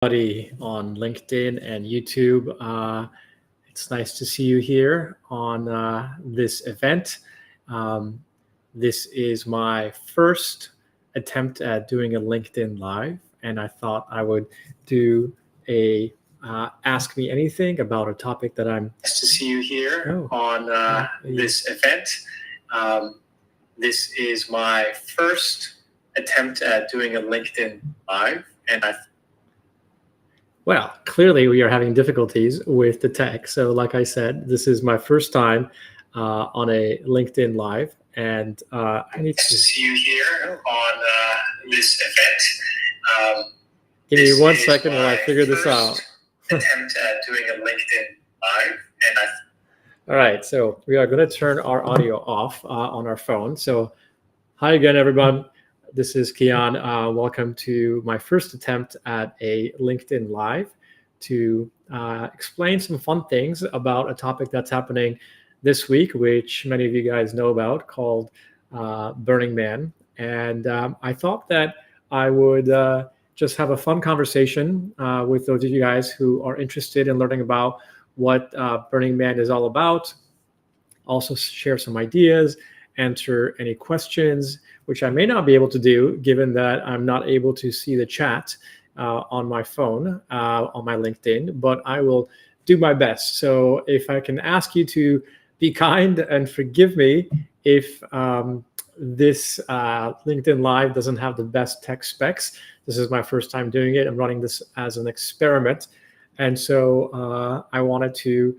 Buddy on LinkedIn and YouTube. It's nice to see you here on this event. Um, this is my first attempt at doing a LinkedIn Live, and I thought I would do a ask me anything about a topic that I'm. Nice to see you here on this event. Um, this is my first attempt at doing a LinkedIn Live, and well, clearly we are having difficulties with the tech. So like I said, this is my first time on a LinkedIn Live, and I need to see you here on this event. Give me 1 second while I figure this out. Attempt at doing a LinkedIn Live, and all right, so we are going to turn our audio off on our phone. So hi again, everyone. This is Kian. Welcome to my first attempt at a LinkedIn Live to explain some fun things about a topic that's happening this week, which many of you guys know about, called Burning Man. And I thought that I would just have a fun conversation with those of you guys who are interested in learning about what Burning Man is all about, also share some ideas, answer any questions, which I may not be able to do given that I'm not able to see the chat on my phone, on my LinkedIn, but I will do my best. So if I can ask you to be kind and forgive me if this LinkedIn Live doesn't have the best tech specs. This is my first time doing it. I'm running this as an experiment. And so I wanted to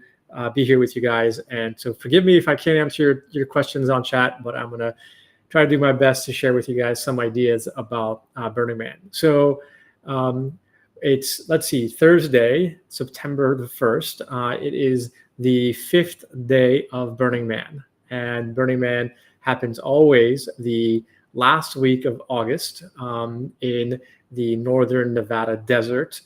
be here with you guys. And so forgive me if I can't answer your questions on chat, but I'm going to try to do my best to share with you guys some ideas about Burning Man. So it's, let's see, Thursday, September the 1st. It is the 5th day of Burning Man. And Burning Man happens always the last week of August in the northern Nevada desert.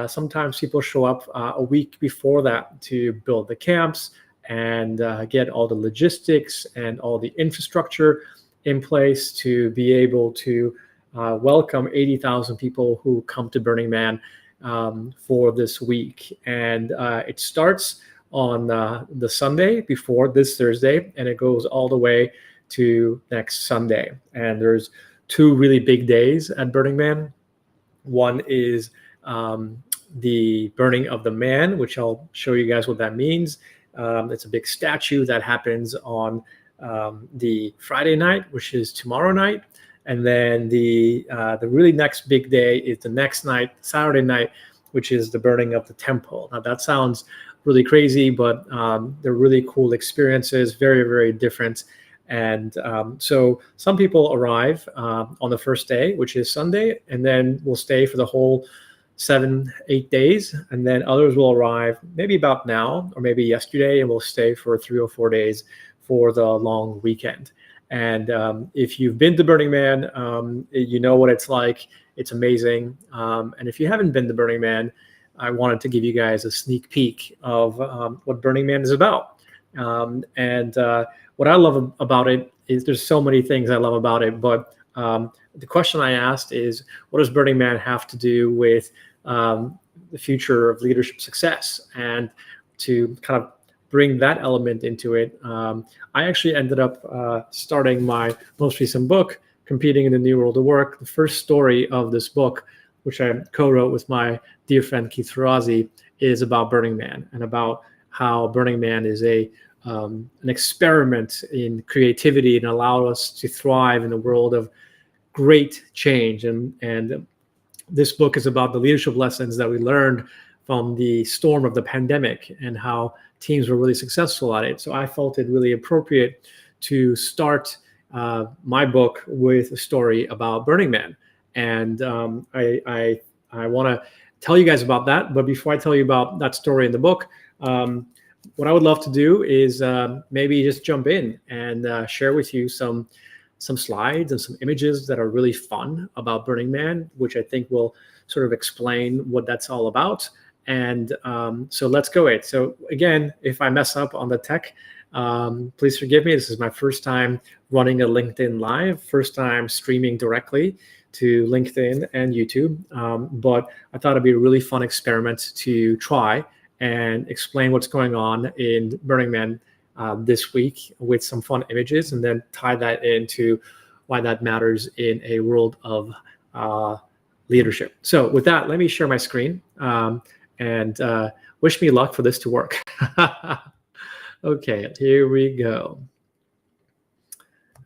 Sometimes people show up a week before that to build the camps and get all the logistics and all the infrastructure in place to be able to welcome 80,000 people who come to Burning Man for this week. And it starts on the Sunday before this Thursday, and it goes all the way to next Sunday. And there's two really big days at Burning Man. One is the burning of the man, which I'll show you guys what that means. It's a big statue that happens on the Friday night, which is tomorrow night. And then the really next big day is the next night, Saturday night, which is the burning of the temple. Now that sounds really crazy, but they're really cool experiences, very, very different. And so some people arrive on the first day, which is Sunday, and then will stay for the whole 7-8 days. And then others will arrive maybe about now or maybe yesterday and will stay for 3 or 4 days for the long weekend. And if you've been to Burning Man, you know what it's like. It's amazing. And if you haven't been to Burning Man, I wanted to give you guys a sneak peek of what Burning Man is about. And what I love about it is there's so many things I love about it. But the question I asked is, what does Burning Man have to do with the future of leadership success? And to kind of bring that element into it, I actually ended up starting my most recent book, Competing in the New World of Work. The first story of this book, which I co-wrote with my dear friend Keith Ferrazzi, is about Burning Man and about how Burning Man is an experiment in creativity and allowed us to thrive in a world of great change. And this book is about the leadership lessons that we learned from the storm of the pandemic and how teams were really successful at it. So I felt it really appropriate to start my book with a story about Burning Man. And I want to tell you guys about that. But before I tell you about that story in the book, what I would love to do is maybe just jump in and share with you some slides and some images that are really fun about Burning Man, which I think will sort of explain what that's all about. And so let's go it. So again, if I mess up on the tech, please forgive me. This is my first time running a LinkedIn Live, first time streaming directly. to LinkedIn and YouTube. But I thought it'd be a really fun experiment to try and explain what's going on in Burning Man this week with some fun images, and then tie that into why that matters in a world of leadership. So with that, let me share my screen and wish me luck for this to work. Okay, here we go.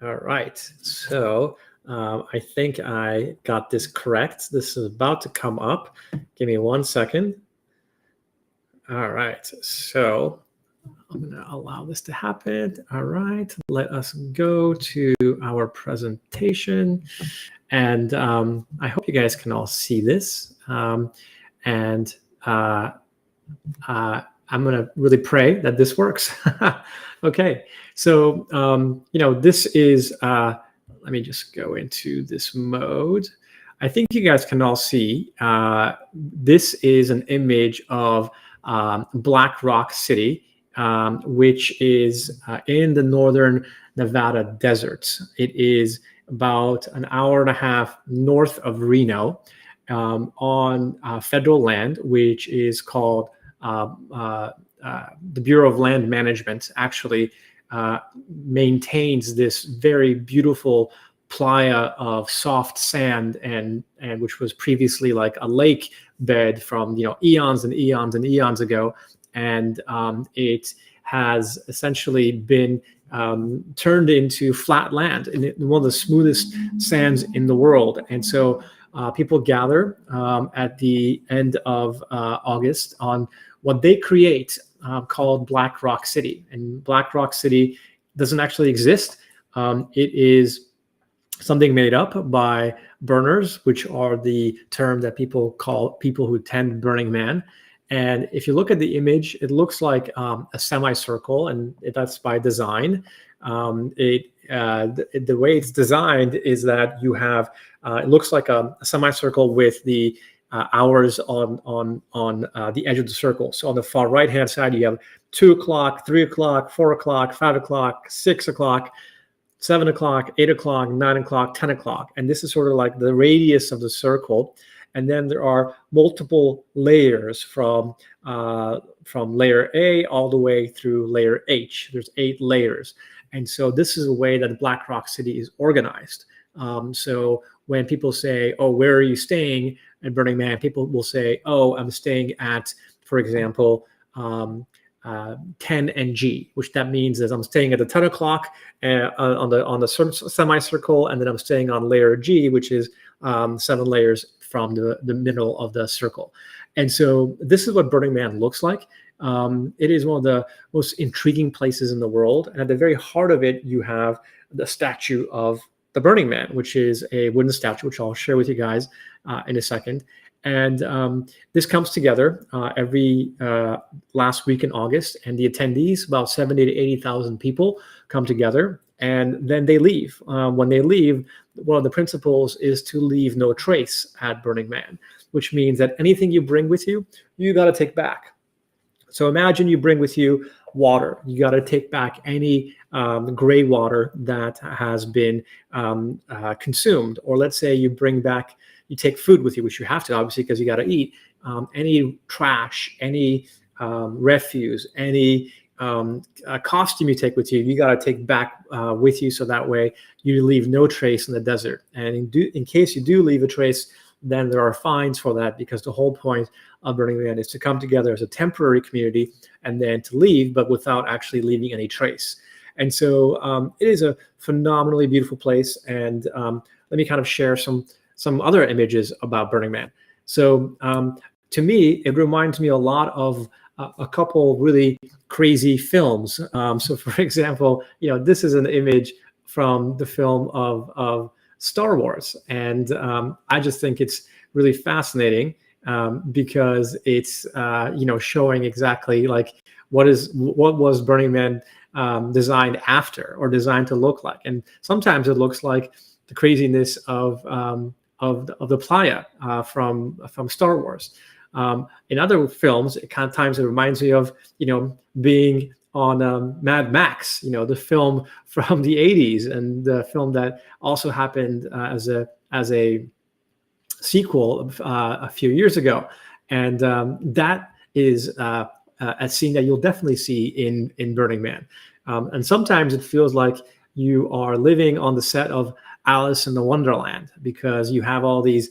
All right, so I think I got this correct. This is about to come up. Give me 1 second. All right, so I'm going to allow this to happen. All right, let us go to our presentation. And I hope you guys can all see this. I'm going to really pray that this works. Okay, so, this is, let me just go into this mode. I think you guys can all see, this is an image of Black Rock City, which is in the northern Nevada desert. It is about an hour and a half north of Reno, on federal land, which is called the Bureau of Land Management. Actually maintains this very beautiful playa of soft sand, and which was previously like a lake bed from eons and eons and eons ago, and it has essentially been turned into flat land, and one of the smoothest sands in the world. And so people gather at the end of August on what they create called Black Rock City. And Black Rock City doesn't actually exist. It is something made up by burners, which are the term that people call people who attend Burning Man. And if you look at the image, it looks like a semicircle, and that's by design. The way it's designed is that you have it looks like a semicircle with the hours on the edge of the circle. So on the far right hand side, you have 2 o'clock, 3 o'clock, 4 o'clock, 5 o'clock, 6 o'clock, 7 o'clock, 8 o'clock, 9 o'clock, 10 o'clock. And this is sort of like the radius of the circle. And then there are multiple layers from layer A all the way through layer H. There's 8 layers. And so this is a way that Black Rock City is organized. So when people say, oh, where are you staying at Burning Man? People will say, oh, I'm staying at, for example, 10 NG, which that means is I'm staying at the 10 o'clock on the semicircle, and then I'm staying on layer G, which is 7 layers from the middle of the circle. And so this is what Burning Man looks like. It is one of the most intriguing places in the world. And at the very heart of it, you have the statue of the Burning Man, which is a wooden statue, which I'll share with you guys in a second. And this comes together every last week in August, and the attendees, about 70 to 80,000 people, come together, and then they leave. When they leave, one of the principles is to leave no trace at Burning Man, which means that anything you bring with you, you got to take back. So imagine you bring with you water. You got to take back any gray water that has been consumed. Or let's say you take food with you, which you have to, obviously, because you got to eat. Any trash, any refuse, any costume you take with you, you got to take back with you, so that way you leave no trace in the desert. And in case you do leave a trace, then there are fines for that, because the whole point of Burning Man is to come together as a temporary community and then to leave, but without actually leaving any trace. And so it is a phenomenally beautiful place. And let me kind of share some other images about Burning Man. So to me, it reminds me a lot of a couple really crazy films. So for example, this is an image from the film of Star Wars. And I just think it's really fascinating because it's, showing exactly like what was Burning Man designed after, or designed to look like. And sometimes it looks like the craziness of the playa from Star Wars. In other films, it reminds me of, being on Mad Max, the film from the 80s, and the film that also happened as a sequel a few years ago, and that is a scene that you'll definitely see in Burning Man. And sometimes it feels like you are living on the set of Alice in the Wonderland, because you have all these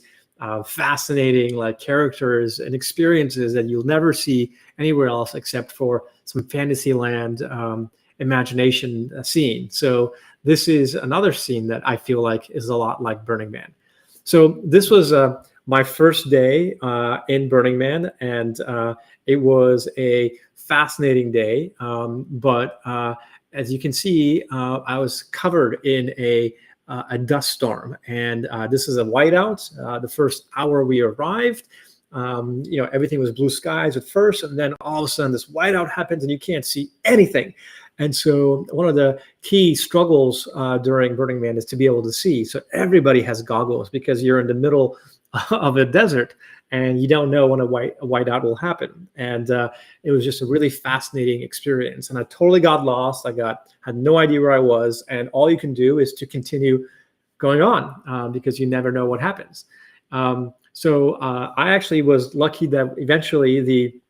fascinating like characters and experiences that you'll never see anywhere else except for some Fantasyland imagination scene. So this is another scene that I feel like is a lot like Burning Man. So this was my first day in Burning Man, and it was a fascinating day. But as you can see, I was covered in a dust storm, and this is a whiteout. The first hour we arrived, everything was blue skies at first, and then all of a sudden this whiteout happens, and you can't see anything. And so one of the key struggles during Burning Man is to be able to see. So everybody has goggles, because you're in the middle of a desert and you don't know when a whiteout will happen. And it was just a really fascinating experience. And I totally got lost. Had no idea where I was. And all you can do is to continue going on because you never know what happens. So I actually was lucky that eventually the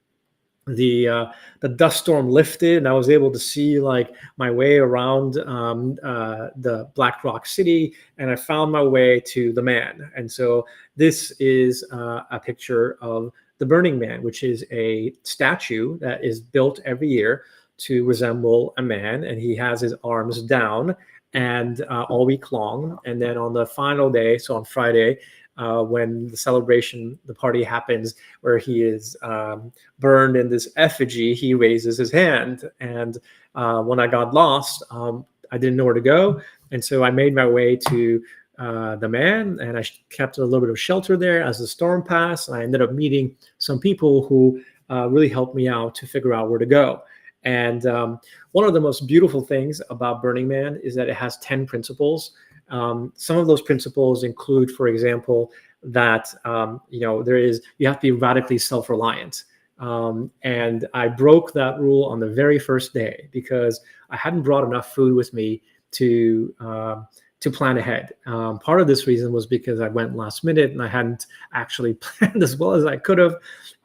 dust storm lifted, and I was able to see like my way around the Black Rock City, and I found my way to the Man. And so this is a picture of the Burning Man, which is a statue that is built every year to resemble a man, and he has his arms down and all week long. And then on the final day, so on Friday, when the party happens, where he is burned in this effigy, he raises his hand. And when I got lost, I didn't know where to go. And so I made my way to the Man, and I kept a little bit of shelter there as the storm passed. And I ended up meeting some people who really helped me out to figure out where to go. And one of the most beautiful things about Burning Man is that it has 10 principles. Some of those principles include, for example, that you have to be radically self-reliant. And I broke that rule on the very first day because I hadn't brought enough food with me to plan ahead. Part of this reason was because I went last minute and I hadn't actually planned as well as I could have.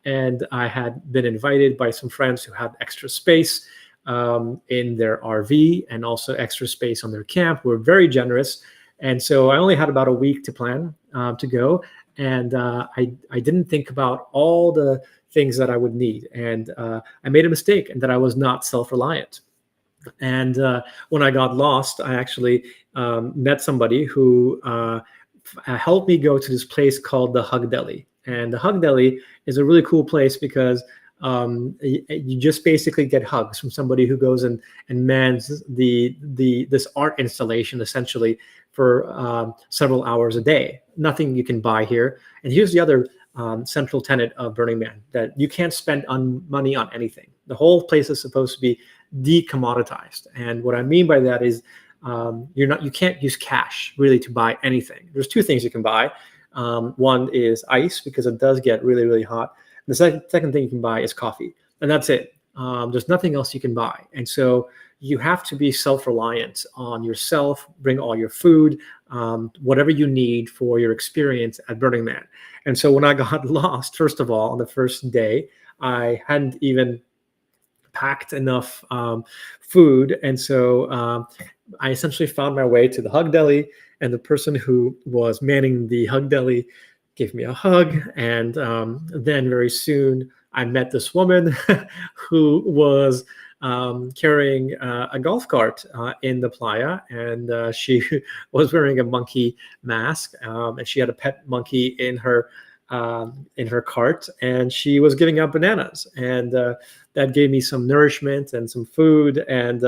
And I had been invited by some friends who had extra space in their RV and also extra space on their camp. Were very generous. And so I only had about a week to plan to go. And I didn't think about all the things that I would need. And I made a mistake in that I was not self-reliant. And when I got lost, I actually met somebody who helped me go to this place called the Hug Deli. And the Hug Deli is a really cool place because you just basically get hugs from somebody who goes and mans this art installation essentially for several hours a day. Nothing you can buy here. And here's the other central tenet of Burning Man, that you can't spend money on anything. The whole place is supposed to be decommoditized. And what I mean by that is you can't use cash really to buy anything. There's two things you can buy. One is ice, because it does get really, really hot. And the second thing you can buy is coffee, and that's it. There's nothing else you can buy. And so you have to be self-reliant on yourself, bring all your food, whatever you need for your experience at Burning Man. And so when I got lost, first of all, on the first day, I hadn't even packed enough food. And so I essentially found my way to the Hug Deli, and the person who was manning the Hug Deli gave me a hug. And then very soon I met this woman who was carrying a golf cart in the playa, and she was wearing a monkey mask, and she had a pet monkey in her cart, and she was giving out bananas, and that gave me some nourishment and some food. And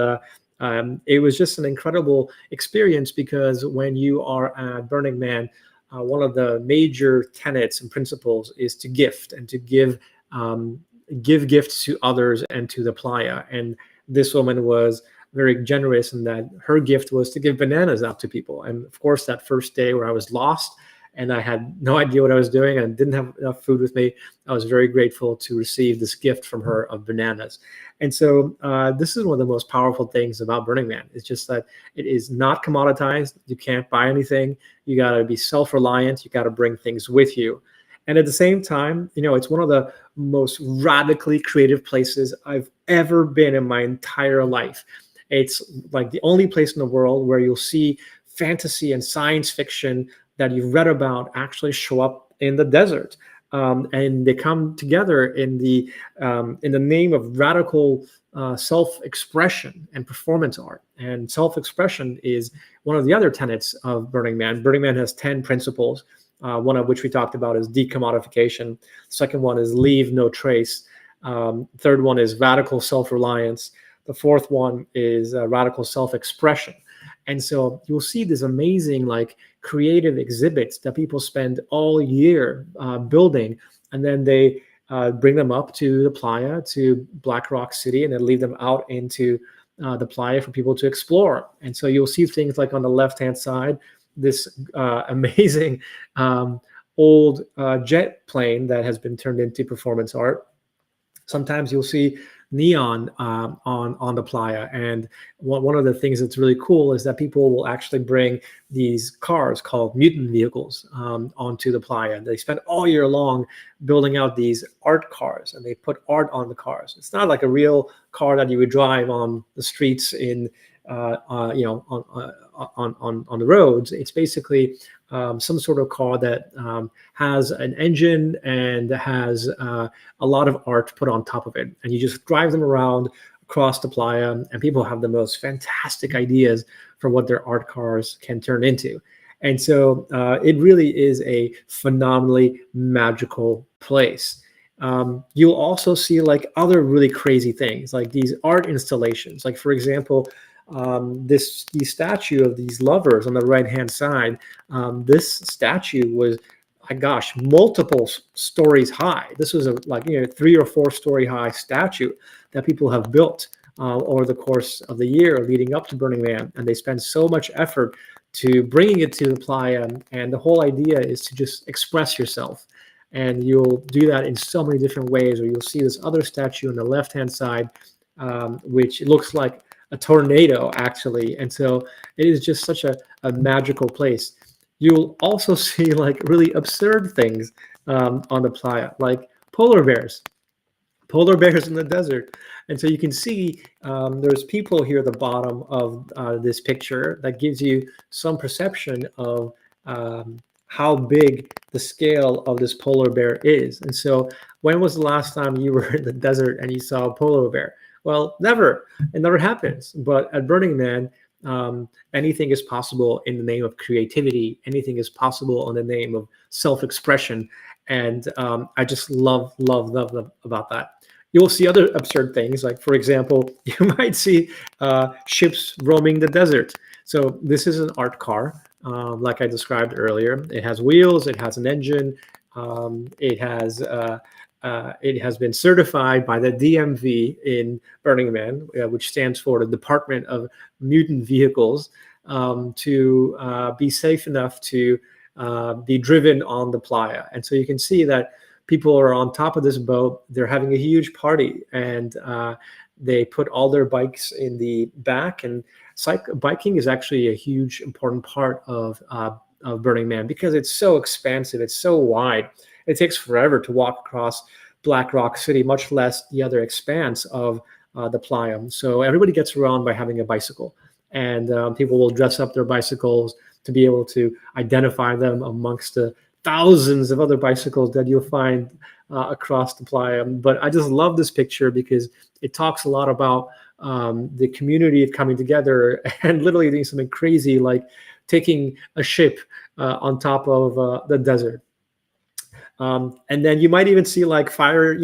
it was just an incredible experience, because when you are at Burning Man, one of the major tenets and principles is to gift and to give gifts to others and to the playa. And this woman was very generous in that her gift was to give bananas out to people. And of course, that first day where I was lost and I had no idea what I was doing and didn't have enough food with me, I was very grateful to receive this gift from her of bananas. And so this is one of the most powerful things about Burning Man. It's just that it is not commoditized. You can't buy anything. You got to be self-reliant. You got to bring things with you. And at the same time, it's one of the most radically creative places I've ever been in my entire life. It's like the only place in the world where you'll see fantasy and science fiction that you've read about actually show up in the desert. And they come together in the name of radical self-expression and performance art. And self-expression is one of the other tenets of Burning Man. Burning Man has 10 principles. One of which we talked about is decommodification. Second one is leave no trace. Third one is radical self-reliance. The fourth one is radical self-expression. And so you'll see these amazing creative exhibits that people spend all year building, and then they bring them up to the playa, to Black Rock City, and then leave them out into the playa for people to explore. And so you'll see things like on the left-hand side, this amazing old jet plane that has been turned into performance art. Sometimes you'll see neon on the playa, and one of the things that's really cool is that people will actually bring these cars called mutant vehicles onto the playa. They spend all year long building out these art cars, and they put art on the cars. It's not like a real car that you would drive on the streets in on the roads. It's basically some sort of car that has an engine and has a lot of art put on top of it. And you just drive them around across the playa, and people have the most fantastic ideas for what their art cars can turn into. And so it really is a phenomenally magical place. You'll also see other really crazy things, like these art installations. Like, for example, the statue of these lovers on the right-hand side. This statue was, my gosh, multiple stories high. This was a 3 or 4 story high statue that people have built over the course of the year leading up to Burning Man, and they spend so much effort to bringing it to the playa. And the whole idea is to just express yourself, and you'll do that in so many different ways. Or you'll see this other statue on the left-hand side, which looks like a tornado, actually. And so it is just such a magical place. You'll also see really absurd things on the playa, like polar bears in the desert. And so you can see there's people here at the bottom of this picture that gives you some perception of how big the scale of this polar bear is. And so when was the last time you were in the desert and you saw a polar bear? Well, never. It never happens. But at Burning Man, anything is possible in the name of creativity. Anything is possible in the name of self-expression. And I just love about that. You'll see other absurd things, like, for example, you might see ships roaming the desert. So this is an art car, like I described earlier. It has wheels, it has an engine, it has been certified by the DMV in Burning Man, which stands for the Department of Mutant Vehicles, to be safe enough to be driven on the playa. And so you can see that people are on top of this boat. They're having a huge party, and they put all their bikes in the back. And biking is actually a huge, important part of Burning Man because it's so expansive. It's so wide. It takes forever to walk across Black Rock City, much less the other expanse of the playa. So everybody gets around by having a bicycle, and people will dress up their bicycles to be able to identify them amongst the thousands of other bicycles that you'll find across the playa. But I just love this picture because it talks a lot about the community of coming together and literally doing something crazy like taking a ship on top of the desert. And then you might even see fire,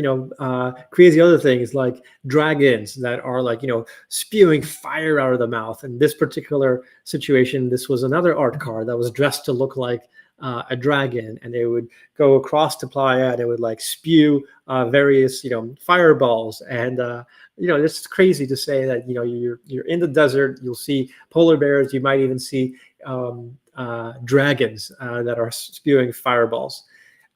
crazy other things like dragons that are spewing fire out of the mouth. In this particular situation, this was another art car that was dressed to look like a dragon, and they would go across the playa and it would like spew various fireballs. And it's crazy to say that you're in the desert, you'll see polar bears, you might even see dragons that are spewing fireballs.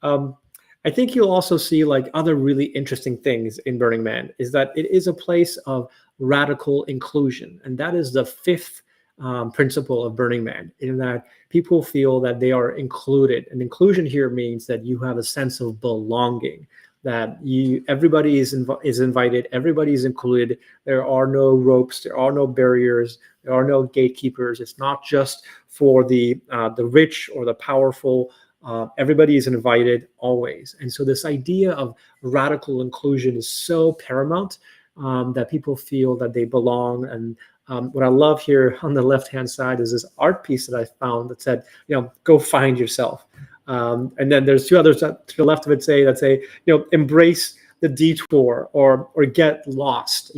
um, I think you'll also see like other really interesting things in Burning Man is that it is a place of radical inclusion. And that is the fifth principle of Burning Man, in that people feel that they are included. And inclusion here means that you have a sense of belonging, that everybody is invited, everybody is included. There are no ropes, there are no barriers, there are no gatekeepers. It's not just for the rich or the powerful. Everybody is invited always. And so this idea of radical inclusion is so paramount, that people feel that they belong. And what I love here on the left-hand side is this art piece that I found that said, go find yourself. And then there's two others to the left of it that say, embrace the detour, or get lost.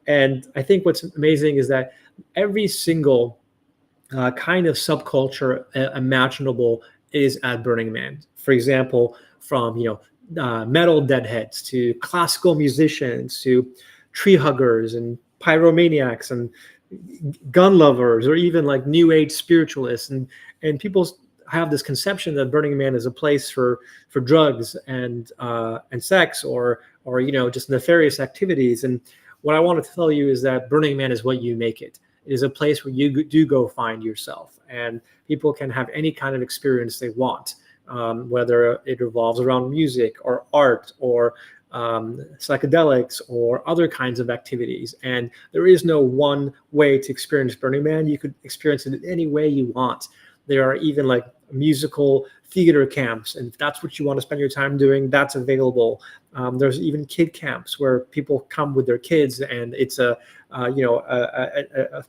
And I think what's amazing is that every single kind of subculture imaginable is at Burning Man. For example, from metal deadheads to classical musicians to tree huggers and pyromaniacs and gun lovers, or even like new age spiritualists. And people have this conception that Burning Man is a place for drugs and sex, or just nefarious activities. And what I want to tell you is that Burning Man is what you make it. It is a place where you do go find yourself, and people can have any kind of experience they want, whether it revolves around music or art or psychedelics or other kinds of activities. And there is no one way to experience Burning Man. You could experience it in any way you want. There are even like musical theater camps, and if that's what you want to spend your time doing, that's available. There's even kid camps where people come with their kids, and it's a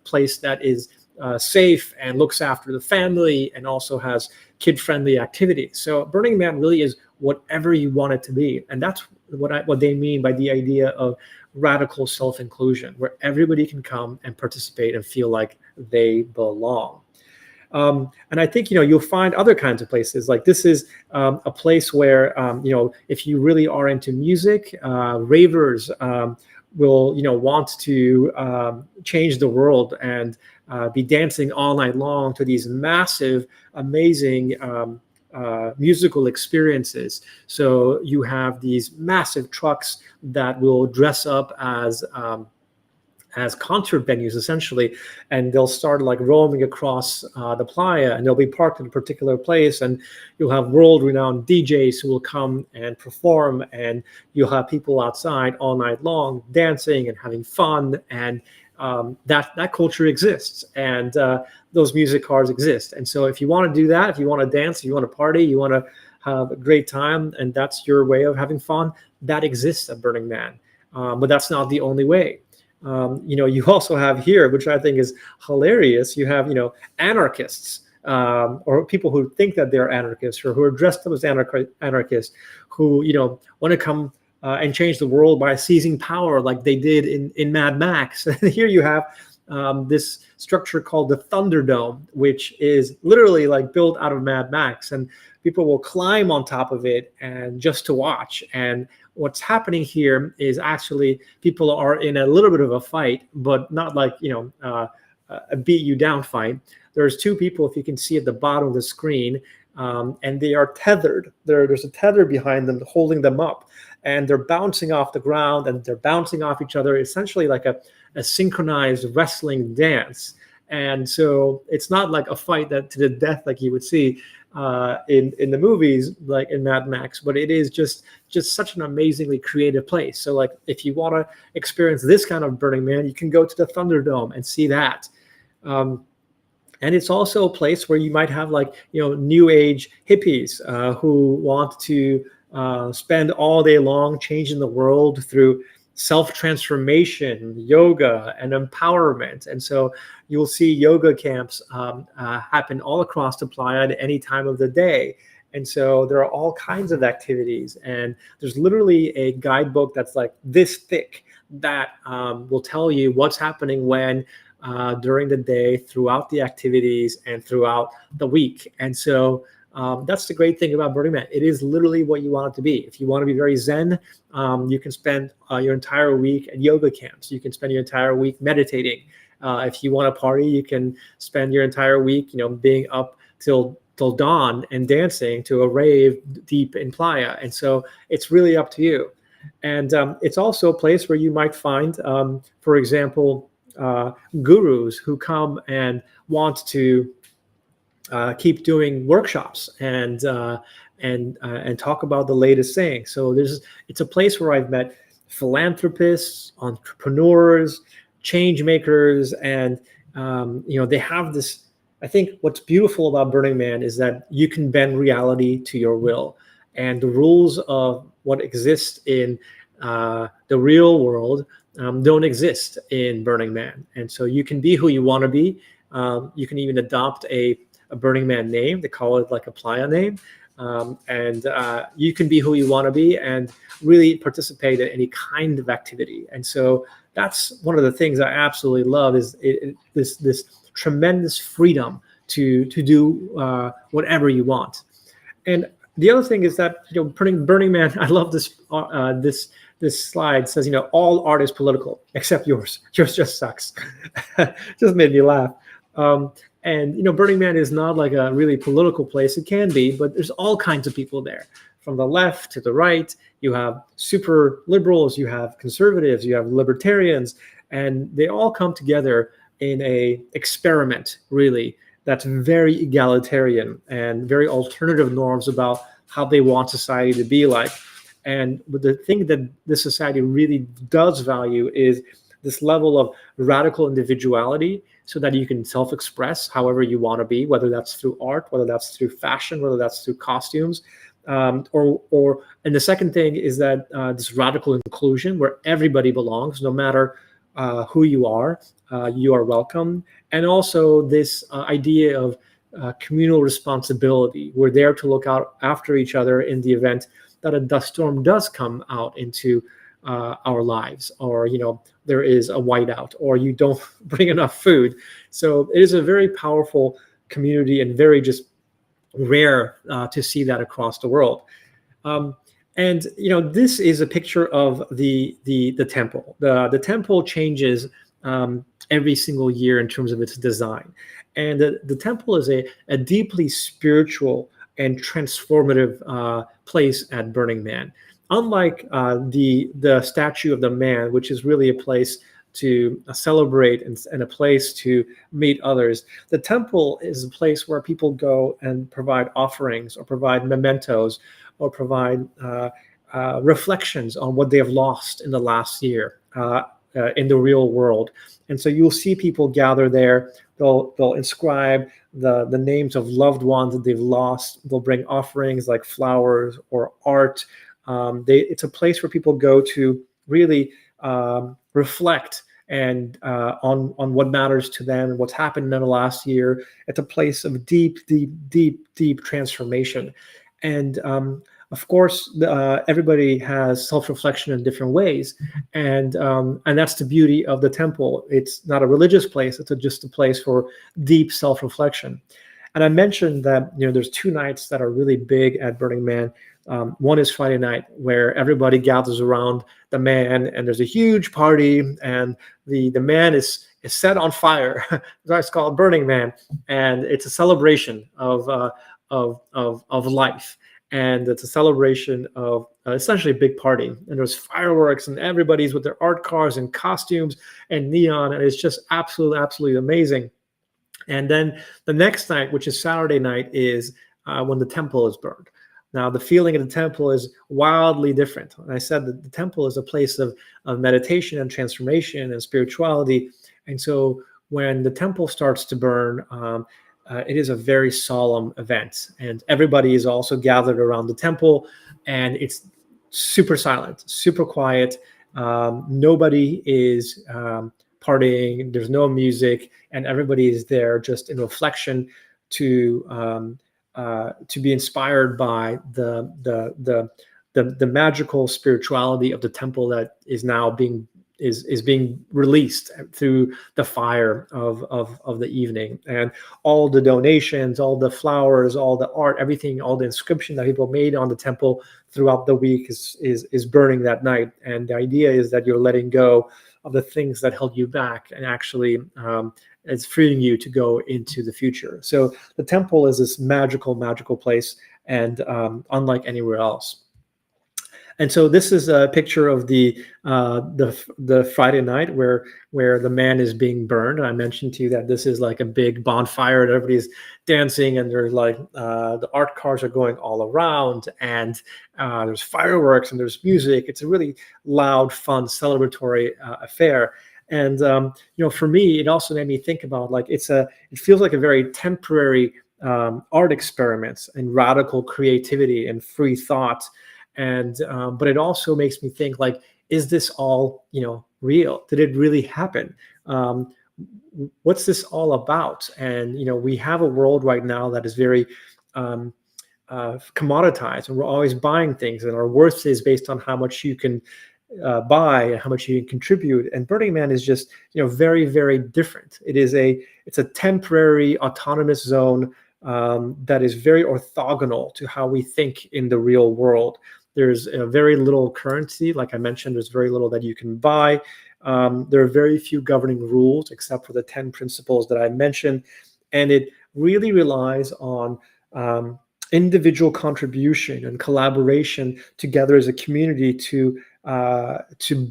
place that is safe and looks after the family and also has kid-friendly activities. So Burning Man really is whatever you want it to be, and that's what they mean by the idea of radical self-inclusion, where everybody can come and participate and feel like they belong. And I think you'll find other kinds of places. Like this is a place where if you really are into music, ravers will want to change the world and be dancing all night long to these massive, amazing musical experiences. So you have these massive trucks that will dress up as concert venues essentially, and they'll start like roaming across the playa, and they'll be parked in a particular place, and you'll have world-renowned DJs who will come and perform, and you'll have people outside all night long dancing and having fun. And that culture exists, and those music cars exist. And so if you want to do that, if you want to dance, if you want to party, you want to have a great time, and that's your way of having fun, that exists at Burning Man. But that's not the only way. You also have here, which I think is hilarious, you have anarchists, or people who think that they're anarchists, or who are dressed up as anarchists, who want to come and change the world by seizing power like they did in Mad Max. And here you have this structure called the Thunderdome, which is literally like built out of Mad Max, and people will climb on top of it and just to watch. And what's happening here is actually people are in a little bit of a fight, but not like a beat you down fight. There's two people, if you can see at the bottom of the screen, and they are tethered. There's a tether behind them holding them up, and they're bouncing off the ground, and they're bouncing off each other, essentially like a synchronized wrestling dance. And so it's not like a fight that to the death like you would see in the movies, like in Mad Max, but it is just such an amazingly creative place. So like if you want to experience this kind of Burning Man, you can go to the Thunderdome and see that. And it's also a place where you might have like new age hippies who want to spend all day long changing the world through self-transformation, yoga, and empowerment. And so you'll see yoga camps happen all across the playa at any time of the day. And so there are all kinds of activities. And there's literally a guidebook that's like this thick that will tell you what's happening when during the day, throughout the activities, and throughout the week. And so That's the great thing about Burning Man. It is literally what you want it to be. If you want to be very zen, you can spend your entire week at yoga camps. You can spend your entire week meditating. If you want to party, you can spend your entire week, being up till dawn and dancing to a rave deep in Playa. And so it's really up to you. And it's also a place where you might find, for example, gurus who come and want to keep doing workshops and talk about the latest thing. So it's a place where I've met philanthropists, entrepreneurs, change makers, and they have this. I think what's beautiful about Burning Man is that you can bend reality to your will, and the rules of what exists in the real world don't exist in Burning Man, and so you can be who you want to be. You can even adopt a Burning Man name. They call it like a playa name. And you can be who you want to be and really participate in any kind of activity. And so that's one of the things I absolutely love is this tremendous freedom to do whatever you want. And the other thing is that Burning Man. I love this slide says all art is political except yours. Yours just sucks. Just made me laugh. And Burning Man is not like a really political place. It can be, but there's all kinds of people there, from the left to the right. You have super liberals, you have conservatives, you have libertarians, and they all come together in a experiment, really, that's very egalitarian and very alternative norms about how they want society to be like. And the thing that this society really does value is this level of radical individuality, so that you can self-express however you want to be, whether that's through art, whether that's through fashion, whether that's through costumes, and the second thing is that this radical inclusion where everybody belongs, no matter who you are welcome, and also this idea of communal responsibility. We're there to look out after each other in the event that a dust storm does come out into our lives, or there is a whiteout, or you don't bring enough food. So it is a very powerful community and very just rare to see that across the world. And this is a picture of the temple. The temple changes every single year in terms of its design, and the temple is a deeply spiritual and transformative place at Burning Man. Unlike the statue of the man, which is really a place to celebrate and a place to meet others, the temple is a place where people go and provide offerings, or provide mementos, or provide reflections on what they have lost in the last year in the real world. And so you'll see people gather there. They'll inscribe the names of loved ones that they've lost. They'll bring offerings like flowers or art. It's a place where people go to really reflect and on what matters to them and what's happened in the last year. It's a place of deep transformation. And of course, everybody has self-reflection in different ways, and that's the beauty of the temple. It's not a religious place; it's just a place for deep self-reflection. And I mentioned that there's 2 nights that are really big at Burning Man. One is Friday night, where everybody gathers around the man, and there's a huge party, and the man is set on fire. That's called Burning Man, and it's a celebration of life. And it's a celebration of essentially a big party. And there's fireworks, and everybody's with their art cars and costumes and neon, and it's just absolutely amazing. And then the next night, which is Saturday night, is when the temple is burned. Now, the feeling of the temple is wildly different. And I said that the temple is a place of meditation and transformation and spirituality. And so when the temple starts to burn, it is a very solemn event. And everybody is also gathered around the temple, and it's super silent, super quiet. Nobody is partying. There's no music, and everybody is there just in reflection to be inspired by the magical spirituality of the temple that is now being is being released through the fire of the evening, and all the donations, all the flowers, all the art, everything, all the inscription that people made on the temple throughout the week is burning that night. And the idea is that you're letting go of the things that held you back, and actually it's freeing you to go into the future. So the temple is this magical place, and unlike anywhere else. And so this is a picture of the Friday night where the man is being burned. And I mentioned to you that this is like a big bonfire, and everybody's dancing, and there's like the art cars are going all around, and there's fireworks and there's music. It's a really loud, fun, celebratory affair. And for me, it also made me think about like it feels like a very temporary art experiments and radical creativity and free thought. And but it also makes me think like, is this all real? Did it really happen? What's this all about? And we have a world right now that is very commoditized, and we're always buying things, and our worth is based on how much you can buy and how much you can contribute. And Burning Man is just very different. It's a temporary autonomous zone that is very orthogonal to how we think in the real world. There's very little currency. Like I mentioned, there's very little that you can buy. There are very few governing rules, except for the 10 principles that I mentioned. And it really relies on individual contribution and collaboration together as a community to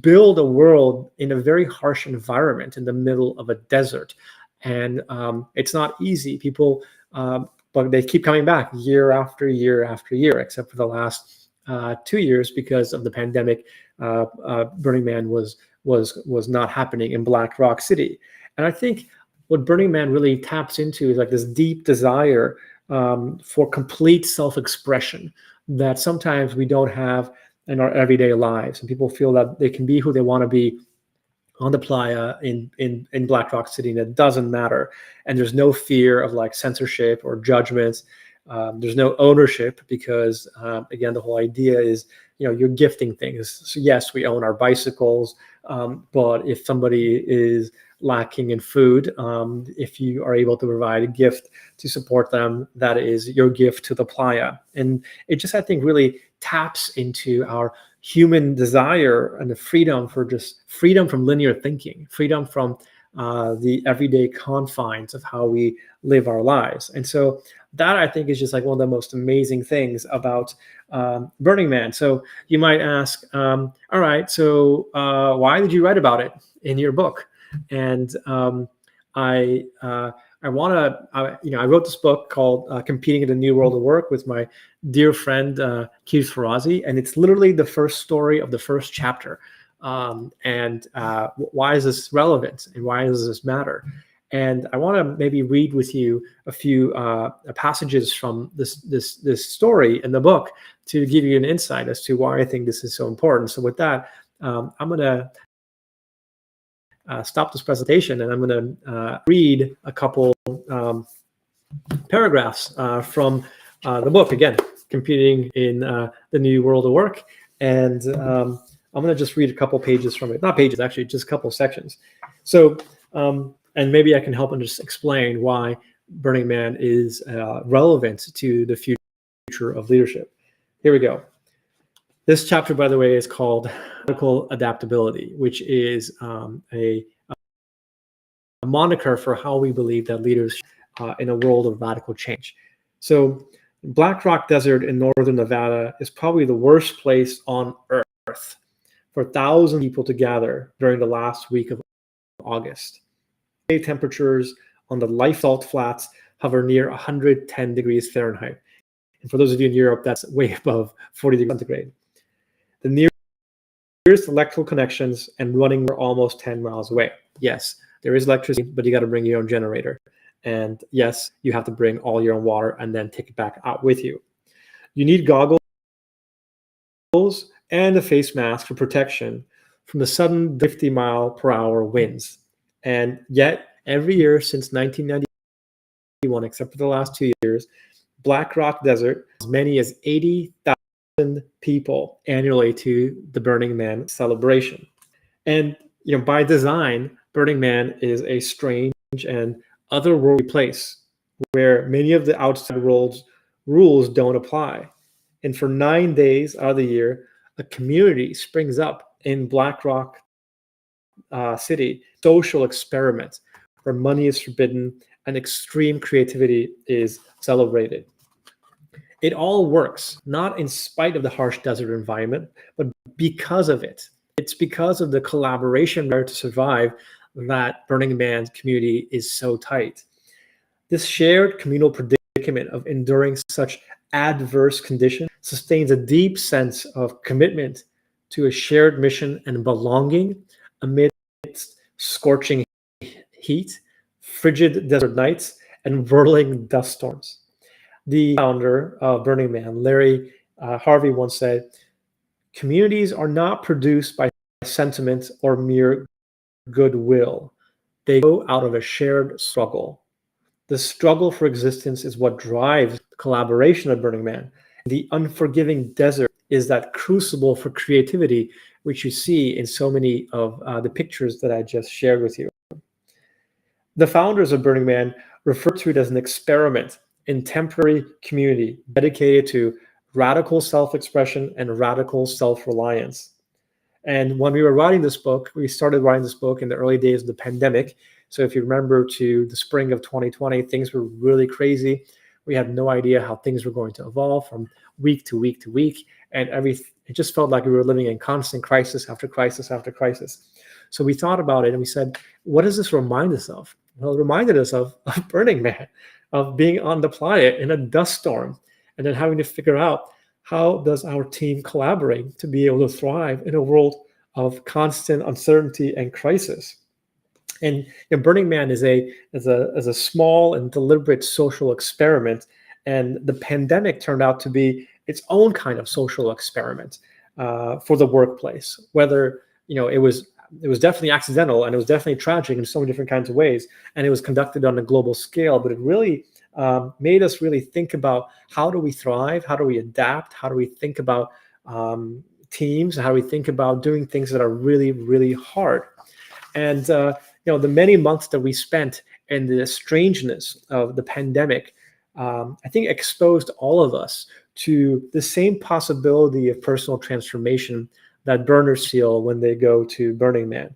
build a world in a very harsh environment in the middle of a desert. And it's not easy. People, but they keep coming back year after year after year, except for the last 2 years because of the pandemic. Burning Man was not happening in Black Rock City. And I think what Burning Man really taps into is like this deep desire for complete self-expression that sometimes we don't have in our everyday lives. And people feel that they can be who they want to be on the playa in Black Rock City, and it doesn't matter. And there's no fear of like censorship or judgments. There's no ownership because, again, the whole idea is, you're gifting things. So yes, we own our bicycles, but if somebody is lacking in food, if you are able to provide a gift to support them, that is your gift to the playa. And it just, I think, really taps into our human desire and the freedom from linear thinking, freedom from the everyday confines of how we live our lives. And so that, I think, is just like one of the most amazing things about Burning Man. So you might ask, all right, so why did you write about it in your book? And I wrote this book called Competing in the New World of Work with my dear friend Keith Farazi, and it's literally the first story of the first chapter. And why is this relevant, and why does this matter? And I want to maybe read with you a few passages from this story in the book to give you an insight as to why I think this is so important. So with that, I'm going to stop this presentation, and I'm going to read a couple paragraphs from the book, again, Competing in the New World of Work. And I'm going to just read a couple pages from it. Not pages, actually, just a couple sections. So, and maybe I can help and just explain why Burning Man is relevant to the future of leadership. Here we go. This chapter, by the way, is called Radical Adaptability, which is a moniker for how we believe that leaders in a world of radical change. So Black Rock Desert in northern Nevada is probably the worst place on earth for 1,000 people to gather during the last week of August. Temperatures on the life salt flats hover near 110 degrees Fahrenheit. And for those of you in Europe, that's way above 40 degrees centigrade. The nearest electrical connections and running are almost 10 miles away. Yes, there is electricity, but you got to bring your own generator. And yes, you have to bring all your own water and then take it back out with you. You need goggles and a face mask for protection from the sudden 50-mile-per-hour winds. And yet, every year since 1991, except for the last 2 years, Black Rock Desert, as many as 80,000 people annually to the Burning Man celebration. And By design, Burning Man is a strange and otherworldly place where many of the outside world's rules don't apply. And for 9 days out of the year, a community springs up in Black Rock City, social experiment where money is forbidden and extreme creativity is celebrated. It all works, not in spite of the harsh desert environment, but because of it. It's because of the collaboration there to survive that Burning Man's community is so tight. This shared communal predicament of enduring such adverse conditions sustains a deep sense of commitment to a shared mission and belonging amidst scorching heat, frigid desert nights, and whirling dust storms. The founder of Burning Man, Larry Harvey, once said, "Communities are not produced by sentiment or mere goodwill. They go out of a shared struggle. The struggle for existence is what drives collaboration at Burning Man. The unforgiving desert is that crucible for creativity, which you see in so many of the pictures that I just shared with you." The founders of Burning Man refer to it as an experiment in temporary community dedicated to radical self-expression and radical self-reliance. And when we were writing this book, we started writing this book in the early days of the pandemic. So if you remember to the spring of 2020, things were really crazy. We had no idea how things were going to evolve from week to week to week. And it just felt like we were living in constant crisis after crisis after crisis. So we thought about it and we said, what does this remind us of? Well, it reminded us of Burning Man, of being on the planet in a dust storm, and then having to figure out how does our team collaborate to be able to thrive in a world of constant uncertainty and crisis. And Burning Man is a small and deliberate social experiment, and the pandemic turned out to be its own kind of social experiment for the workplace. Whether it was definitely accidental and it was definitely tragic in so many different kinds of ways, and it was conducted on a global scale, but it really made us really think about how do we thrive, how do we adapt, how do we think about teams, how do we think about doing things that are really, really hard. And the many months that we spent in the strangeness of the pandemic, I think exposed all of us to the same possibility of personal transformation that burners feel when they go to Burning Man.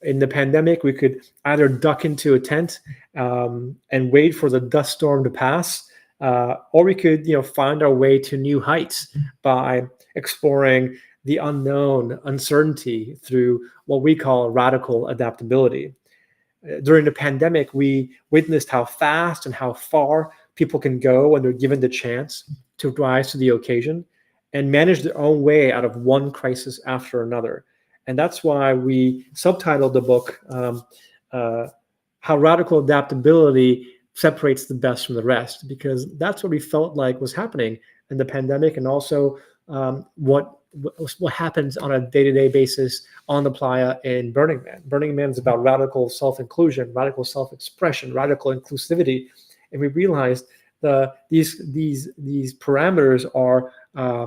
In the pandemic, we could either duck into a tent and wait for the dust storm to pass, or we could, find our way to new heights by exploring the unknown, uncertainty through what we call radical adaptability. During the pandemic, we witnessed how fast and how far people can go when they're given the chance to rise to the occasion and manage their own way out of one crisis after another. And that's why we subtitled the book, How Radical Adaptability Separates the Best from the Rest, because that's what we felt like was happening in the pandemic, and also what happens on a day-to-day basis on the playa in Burning Man. Burning Man is about radical self-inclusion, radical self-expression, radical inclusivity. And we realized these parameters are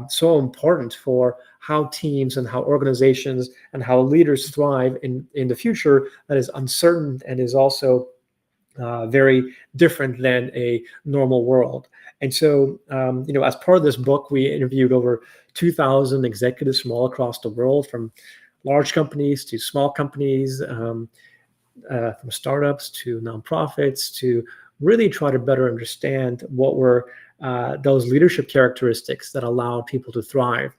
so important for how teams and how organizations and how leaders thrive in the future that is uncertain and is also very different than a normal world. And so, as part of this book, we interviewed over 2,000 executives from all across the world, from large companies to small companies, from startups to nonprofits, to really try to better understand what were those leadership characteristics that allowed people to thrive.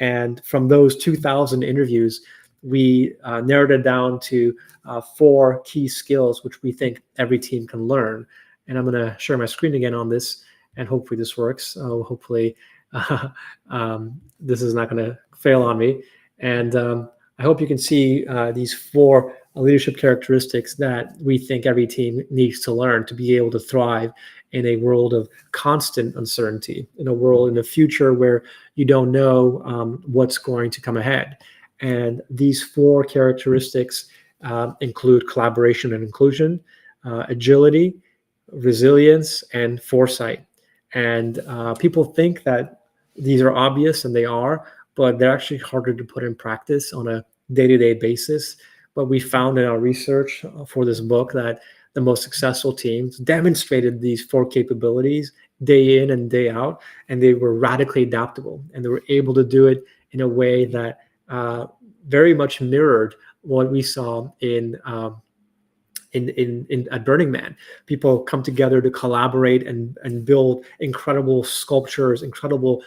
And from those 2,000 interviews, we narrowed it down to 4 key skills which we think every team can learn. And I'm going to share my screen again on this, and hopefully this works. Hopefully this is not going to fail on me. And I hope you can see these 4 leadership characteristics that we think every team needs to learn to be able to thrive in a world of constant uncertainty, in a world in the future where you don't know what's going to come ahead. And these 4 characteristics include collaboration and inclusion, agility, resilience, and foresight. And people think that these are obvious, and they are, but they're actually harder to put in practice on a day-to-day basis. But we found in our research for this book that the most successful teams demonstrated these four capabilities day in and day out, and they were radically adaptable, and they were able to do it in a way that very much mirrored what we saw in at Burning Man. People come together to collaborate and build incredible sculptures, incredible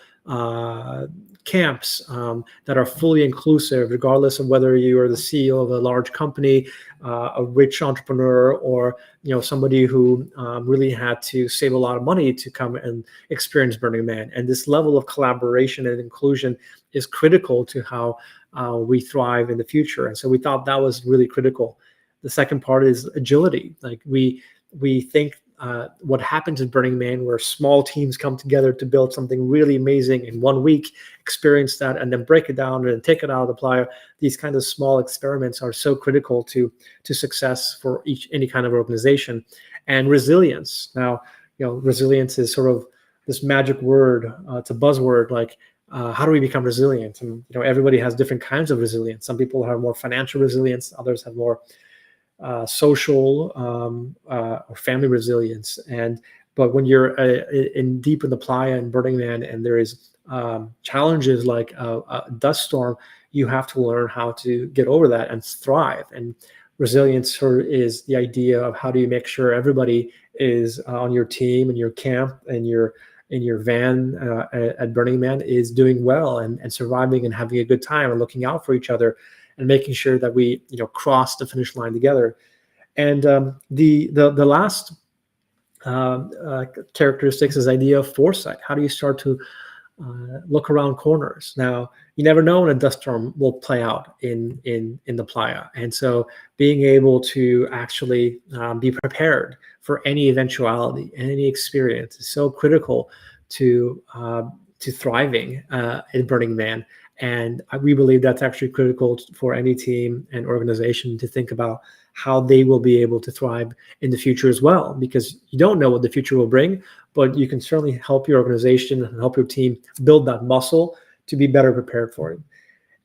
camps that are fully inclusive, regardless of whether you are the CEO of a large company, a rich entrepreneur, or somebody who really had to save a lot of money to come and experience Burning Man. And this level of collaboration and inclusion is critical to how we thrive in the future. And so we thought that was really critical. The second part is agility. Like we think what happens in Burning Man, where small teams come together to build something really amazing in 1 week, experience that, and then break it down and take it out of the playa. These kinds of small experiments are so critical to success for any kind of organization. And resilience. Now, resilience is sort of this magic word. It's a buzzword. Like, how do we become resilient? And everybody has different kinds of resilience. Some people have more financial resilience. Others have more social or family resilience. But when you're in deep in the playa and Burning Man, and there is challenges like a dust storm, you have to learn how to get over that and thrive. And resilience is the idea of how do you make sure everybody is on your team and your camp and in your van at Burning Man is doing well and surviving and having a good time and looking out for each other and making sure that we cross the finish line together. And the last characteristics is idea of foresight. How do you start to look around corners? Now, you never know when a dust storm will play out in the playa, and so being able to actually be prepared for any eventuality and any experience is so critical to thriving in Burning Man. And we believe that's actually critical for any team and organization to think about how they will be able to thrive in the future as well, because you don't know what the future will bring, but you can certainly help your organization and help your team build that muscle to be better prepared for it.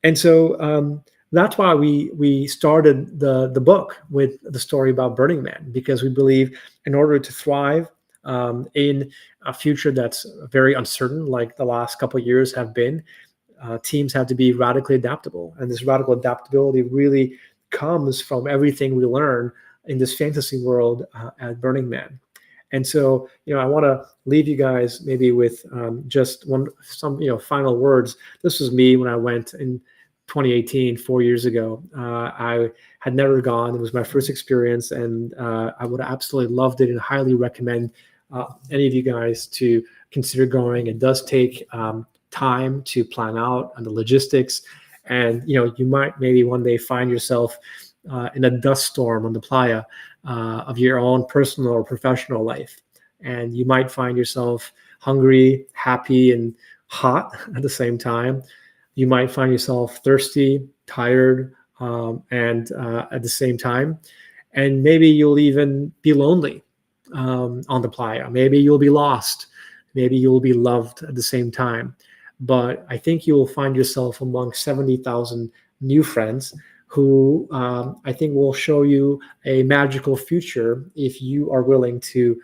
And so that's why we started the book with the story about Burning Man, because we believe in order to thrive in a future that's very uncertain, like the last couple of years have been, teams have to be radically adaptable. And this radical adaptability really comes from everything we learn in this fantasy world at Burning Man. And so, I want to leave you guys maybe with just some final words. This was me when I went in 2018, 4 years ago. I had never gone. It was my first experience, and I would have absolutely loved it and highly recommend any of you guys to consider going. It does take time to plan out and the logistics, and you might maybe one day find yourself in a dust storm on the playa of your own personal or professional life, and you might find yourself hungry, happy, and hot at the same time. You might find yourself thirsty, tired, and at the same time, and maybe you'll even be lonely on the playa. Maybe you'll be lost. Maybe you'll be loved at the same time. But I think you will find yourself among 70,000 new friends who I think will show you a magical future if you are willing to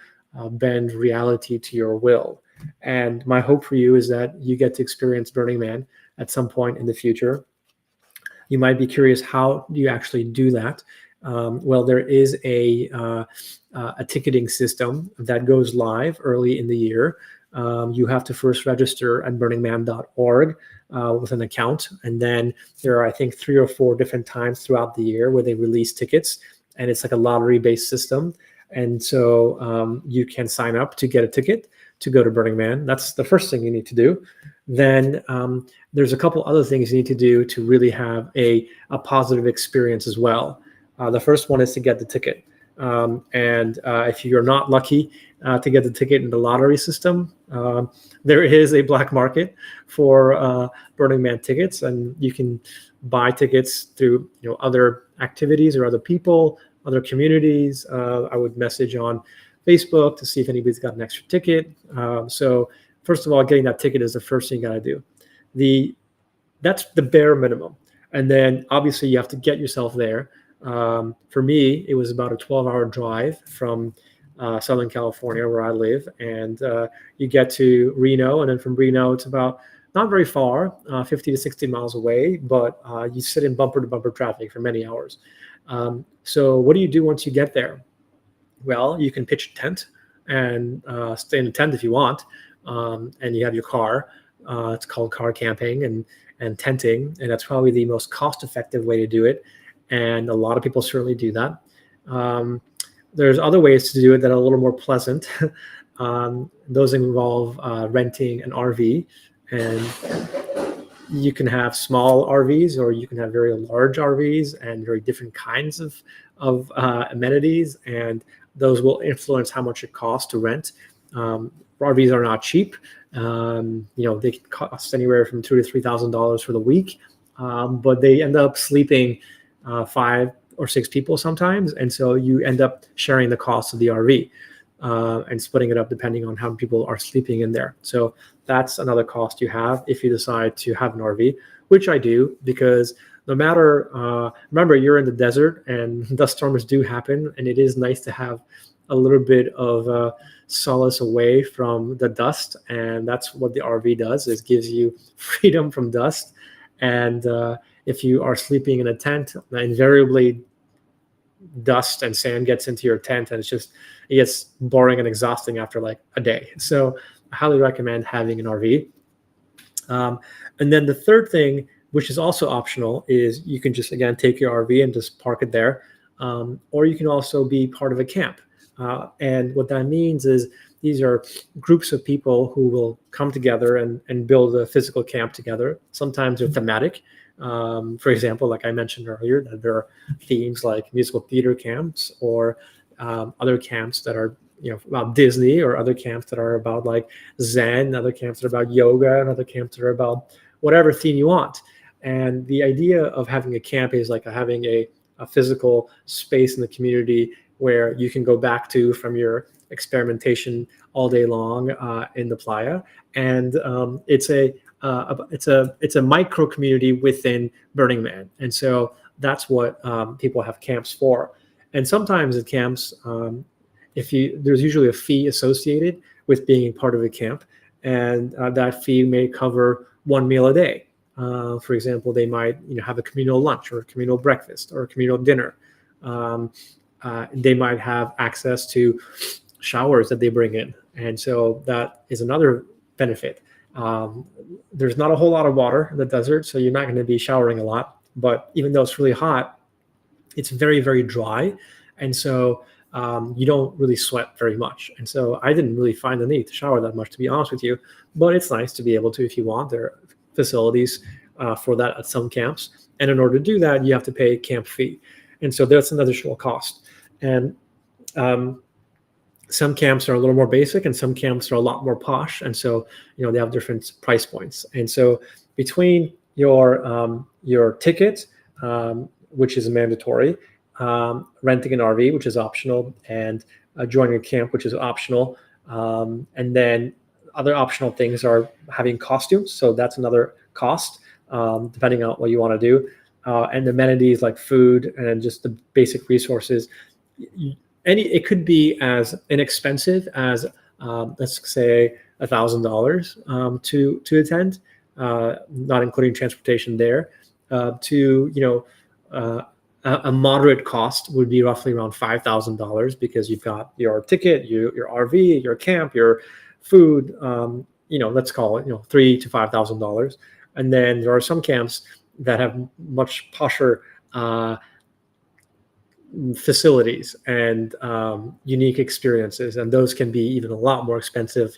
bend reality to your will. And my hope for you is that you get to experience Burning Man at some point in the future. You might be curious, how do you actually do that? Well, there is a ticketing system that goes live early in the year. You have to first register at burningman.org with an account. And then there are, I think, 3 or 4 different times throughout the year where they release tickets. And it's like a lottery-based system. And so you can sign up to get a ticket to go to Burning Man. That's the first thing you need to do. Then there's a couple other things you need to do to really have a positive experience as well. The first one is to get the ticket. And if you're not lucky to get the ticket in the lottery system, there is a black market for Burning Man tickets, and you can buy tickets through other activities or other people, other communities. I would message on Facebook to see if anybody's got an extra ticket. So first of all, getting that ticket is the first thing you got to do. That's the bare minimum. And then obviously you have to get yourself there. For me, it was about a 12-hour drive from Southern California, where I live, and you get to Reno, and then from Reno, it's about not very far, 50 to 60 miles away, but you sit in bumper to bumper traffic for many hours. So what do you do once you get there? Well, you can pitch a tent and stay in a tent if you want, and you have your car. It's called car camping and tenting, and that's probably the most cost-effective way to do it. And a lot of people certainly do that. There's other ways to do it that are a little more pleasant. Those involve renting an RV, and you can have small RVs or you can have very large RVs and very different kinds of amenities, and those will influence how much it costs to rent. RVs are not cheap. They can cost anywhere from $2,000 to $3,000 for the week, but they end up sleeping 5 or 6 people sometimes, and so you end up sharing the cost of the RV and splitting it up depending on how many people are sleeping in there. So that's another cost you have if you decide to have an RV, which I do, because no matter, remember, you're in the desert and dust storms do happen, and it is nice to have a little bit of solace away from the dust, and that's what the RV does, is gives you freedom from dust. And if you are sleeping in a tent, invariably dust and sand gets into your tent, and it gets boring and exhausting after like a day. So I highly recommend having an RV. And then the third thing, which is also optional, is you can just, again, take your RV and just park it there. Or you can also be part of a camp. And what that means is these are groups of people who will come together and build a physical camp together. Sometimes they're thematic. For example, like I mentioned earlier, that there are themes like musical theater camps, or other camps that are about Disney, or other camps that are about like Zen, other camps that are about yoga, and other camps that are about whatever theme you want. And the idea of having a camp is like having a physical space in the community where you can go back to from your experimentation all day long in the playa. And it's a micro community within Burning Man. And so that's what people have camps for. And sometimes at camps, there's usually a fee associated with being part of a camp, and that fee may cover one meal a day. For example, they might have a communal lunch or a communal breakfast or a communal dinner. They might have access to showers that they bring in, and so that is another benefit. There's not a whole lot of water in the desert, so you're not going to be showering a lot. But even though it's really hot, it's very, very dry, and so you don't really sweat very much. And so I didn't really find the need to shower that much, to be honest with you. But it's nice to be able to if you want. There are facilities for that at some camps, and in order to do that, you have to pay a camp fee, and so that's an additional cost. And some camps are a little more basic, and some camps are a lot more posh, and so they have different price points. And so between your ticket, which is mandatory, renting an RV, which is optional, and joining a camp, which is optional, and then other optional things are having costumes, so that's another cost, depending on what you want to do, and amenities like food and just the basic resources. It could be as inexpensive as let's say $1,000 to attend, not including transportation there. To a moderate cost would be roughly around $5,000, because you've got your ticket, your RV, your camp, your food. Let's call it $3,000 to $5,000, and then there are some camps that have much posher facilities and unique experiences, and those can be even a lot more expensive,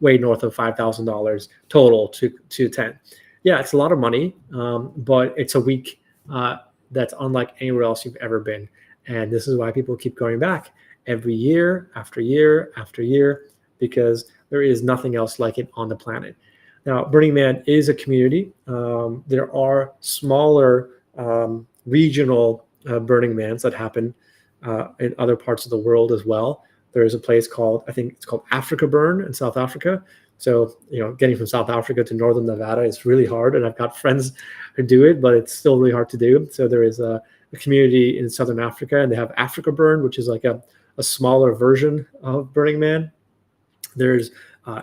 way north of $5,000 total to attend. Yeah, it's a lot of money, but it's a week that's unlike anywhere else you've ever been, and this is why people keep going back every year after year after year, because there is nothing else like it on the planet. Now, Burning Man is a community. There are smaller regional Burning Mans that happen in other parts of the world as well. There's a place called, I think it's called Africa Burn in South Africa. So, getting from South Africa to northern Nevada is really hard, and I've got friends who do it, but it's still really hard to do. So there is a community in southern Africa, and they have Africa Burn, which is like a smaller version of Burning Man. There's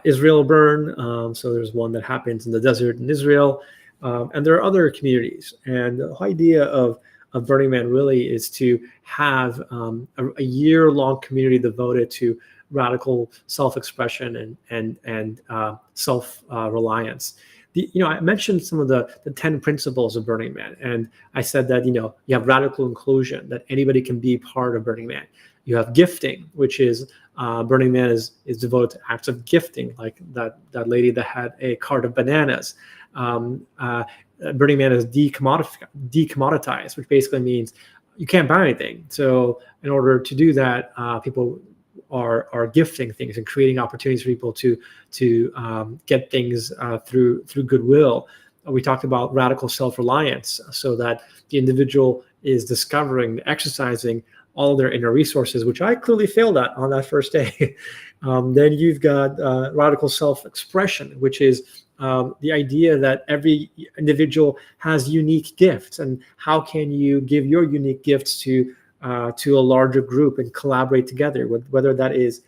Israel Burn, so there's one that happens in the desert in Israel, and there are other communities. And the whole idea of Burning Man really is to have a year-long community devoted to radical self-expression and self-reliance. I mentioned some of the 10 principles of Burning Man, and I said that you have radical inclusion, that anybody can be part of Burning Man. You have gifting, which is Burning Man is devoted to acts of gifting, like that lady that had a cart of bananas. Burning Man is decommoditized, which basically means you can't buy anything. So in order to do that, people are gifting things and creating opportunities for people to get things through goodwill. We talked about radical self-reliance, so that the individual is discovering, exercising all their inner resources, which I clearly failed at on that first day. Then you've got radical self-expression, which is the idea that every individual has unique gifts, and how can you give your unique gifts to a larger group and collaborate together, whether that is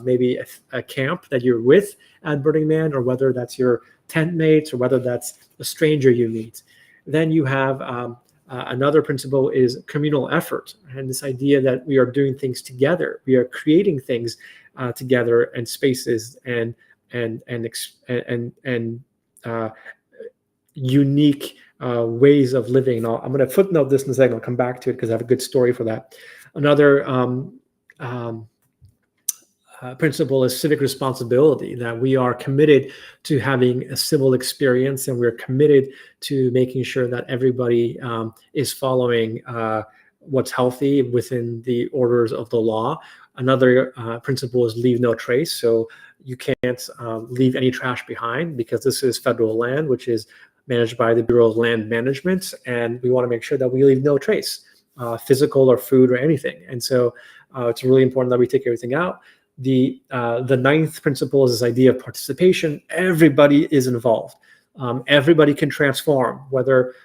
maybe a camp that you're with at Burning Man, or whether that's your tent mates, or whether that's a stranger you meet. Then you have another principle is communal effort, and this idea that we are doing things together, we are creating things together, and spaces and unique ways of living. And I'm going to footnote this in a second. I'll come back to it because I have a good story for that. Another principle is civic responsibility, that we are committed to having a civil experience, and we're committed to making sure that everybody is following what's healthy within the orders of the law. Another principle is leave no trace. So you can't leave any trash behind, because this is federal land, which is managed by the Bureau of Land Management, and we want to make sure that we leave no trace, physical or food or anything. And so it's really important that we take everything out. The ninth principle is this idea of participation. Everybody is involved. Everybody can transform, whether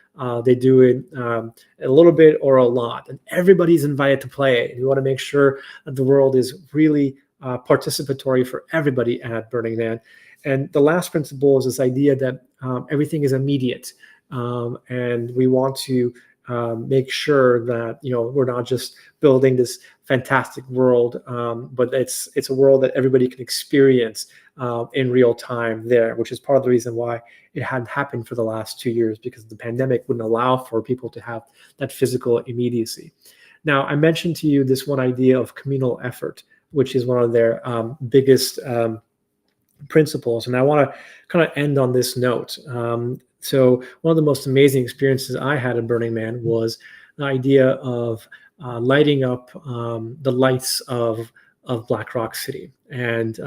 they do it a little bit or a lot, and everybody's invited to play. We want to make sure that the world is really participatory for everybody at Burning Man. And the last principle is this idea that everything is immediate, and we want to make sure that we're not just building this fantastic world, but it's a world that everybody can experience in real time there, which is part of the reason why it hadn't happened for the last 2 years, because the pandemic wouldn't allow for people to have that physical immediacy. Now, I mentioned to you this one idea of communal effort, which is one of their biggest principles, and I want to kind of end on this note. So one of the most amazing experiences I had at Burning Man was the idea of lighting up the lights of Black Rock City. And